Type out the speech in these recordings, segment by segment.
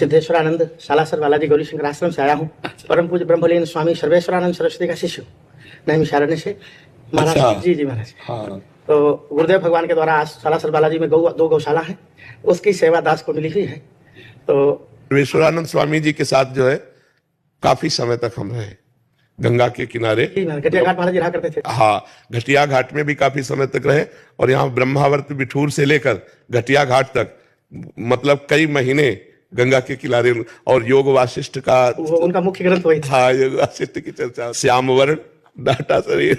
सिद्धेश्वरानंद सालासर बालाजी गौरी शंकर आश्रम से आया हूँ। परम पूज्य ब्रह्मलीन स्वामी सर्वेश्वरानंद सरस्वती का शिष्य नैमी शारण्य से महाराज। अच्छा। जी जी महाराज। हाँ। तो गुरुदेव भगवान के द्वारा आज सालासर बालाजी में दो गौशाला है, उसकी सेवा दास को मिली हुई है। तो सर्वेश्वरानंद स्वामी जी के साथ जो है काफी समय तक हम रहे गंगा के किनारे। घटिया घाट महाराज रहा करते थे। हाँ, घटिया घाट में भी काफी समय तक रहे और यहाँ ब्रह्मावर्त बिठूर से लेकर घटिया घाट तक मतलब कई महीने गंगा के किनारे। और योग वासिष्ठ का उनका मुख्य ग्रंथ वही था। हाँ, योग वासिष्ठ की चर्चा। श्याम वर्ण डाटा शरीर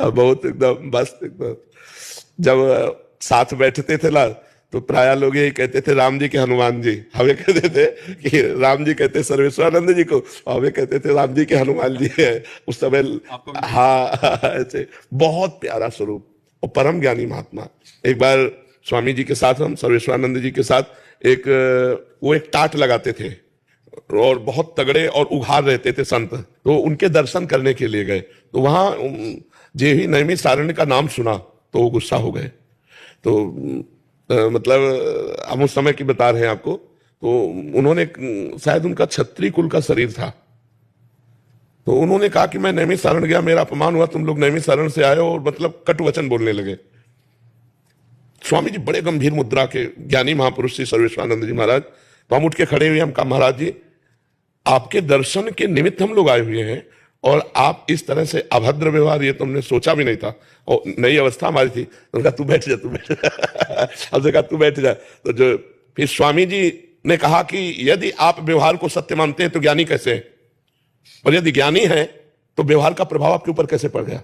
बहुत एकदम मस्त एकदम। जब साथ बैठते थे ना तो प्राय लोग यही कहते थे राम जी के हनुमान जी, हमें कहते थे कि राम जी कहते सर्वेश्वरानंद जी को, हमें कहते थे राम जी के हनुमान जी है उस समय। हाँ, ऐसे बहुत प्यारा स्वरूप और परम ज्ञानी महात्मा। एक बार स्वामी जी के साथ हम सर्वेश्वरानंद जी के साथ वो एक टाट लगाते थे और बहुत तगड़े और उघार रहते थे संत, तो उनके दर्शन करने के लिए गए। तो वहां जे ही नैमी सारण्य का नाम सुना तो वो गुस्सा हो गए। तो मतलब हम उस समय की बता रहे हैं आपको। तो उन्होंने शायद उनका क्षत्रिय कुल का शरीर था, तो उन्होंने कहा कि मैं नैमी सारण गया, मेरा अपमान हुआ, तुम लोग नैमी सारण से आए हो, और मतलब कटु वचन बोलने लगे। स्वामी जी बड़े गंभीर मुद्रा के ज्ञानी महापुरुष श्री सर्वेश्वरानंद जी महाराज। तो हम उठ के खड़े हुए, हम कहा महाराज जी आपके दर्शन के निमित्त हम लोग आए हुए हैं और आप इस तरह से अभद्र व्यवहार, ये तो हमने सोचा भी नहीं था। और नई अवस्था हमारी थी। उनका तू बैठ जा, तू बैठ जा। हमसे कहा तू बैठ जा। तो जो फिर स्वामी जी ने कहा कि यदि आप व्यवहार को सत्य मानते हैं तो ज्ञानी कैसे है, और यदि ज्ञानी है तो व्यवहार का प्रभाव आपके ऊपर कैसे पड़ गया।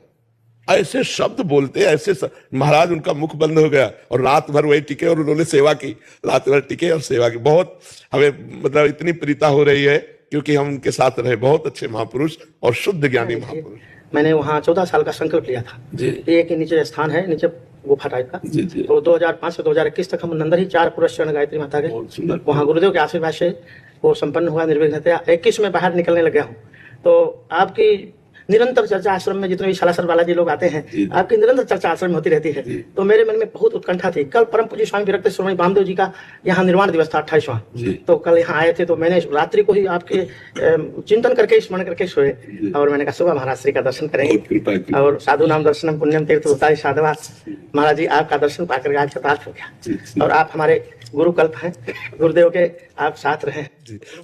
ऐसे शब्द बोलते ऐसे महाराज उनका मुख बंद हो गया और रात भर वही टिके और उन्होंने सेवा की, रात भर टिके और सेवा की। बहुत हमें मतलब इतनी प्रीता हो रही है क्योंकि हम उनके साथ रहे, बहुत अच्छे महापुरुष और शुद्ध ज्ञानी महापुरुष। मैंने वहाँ 14 साल का संकल्प लिया था। एक नीचे स्थान है, नीचे गुफा टाइप का। तो 2005 से 2021 तक हम नंदर ही 4 पुरस्कार गायत्री माता के वहाँ गुरुदेव के आशीर्वाद से वो संपन्न हुआ निर्विघ्नतया। 21 में बाहर निकलने लग गया हूँ। तो आपकी निरंतर चर्चा आश्रम में जितने भी सालासर बालाजी लोग आते हैं, आपकी निरंतर चर्चा आश्रम में होती रहती है। तो मेरे मन में बहुत उत्कंठा थी। कल परम पूज्य स्वामी विरक्त शिरोमणि वामदेव जी का यहाँ निर्वाण दिवस था 28वां। तो कल यहाँ आए थे, तो मैंने रात्रि को ही आपके चिंतन करके स्मरण करके सोए और मैंने कहा सुबह महाराज श्री का दर्शन करेंगे। और साधु नाम दर्शनम पुण्यम तीर्थ होता है साधवा। महाराज जी आपका दर्शन पाकर आज कृतार्थ हो गया और आप हमारे गुरु कल्प हैं, गुरुदेव के आप साथ रहे।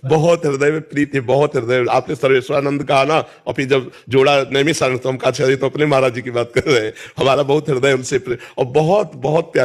बहुत हृदय में प्रीति, बहुत हृदय। आपने सर्वेश्वरानंद कहा ना, और फिर जब जोड़ा नैमी सारण तो हम कहा तो अपने महाराज जी की बात कर रहे हैं। हमारा बहुत हृदय उनसे और बहुत बहुत प्यार।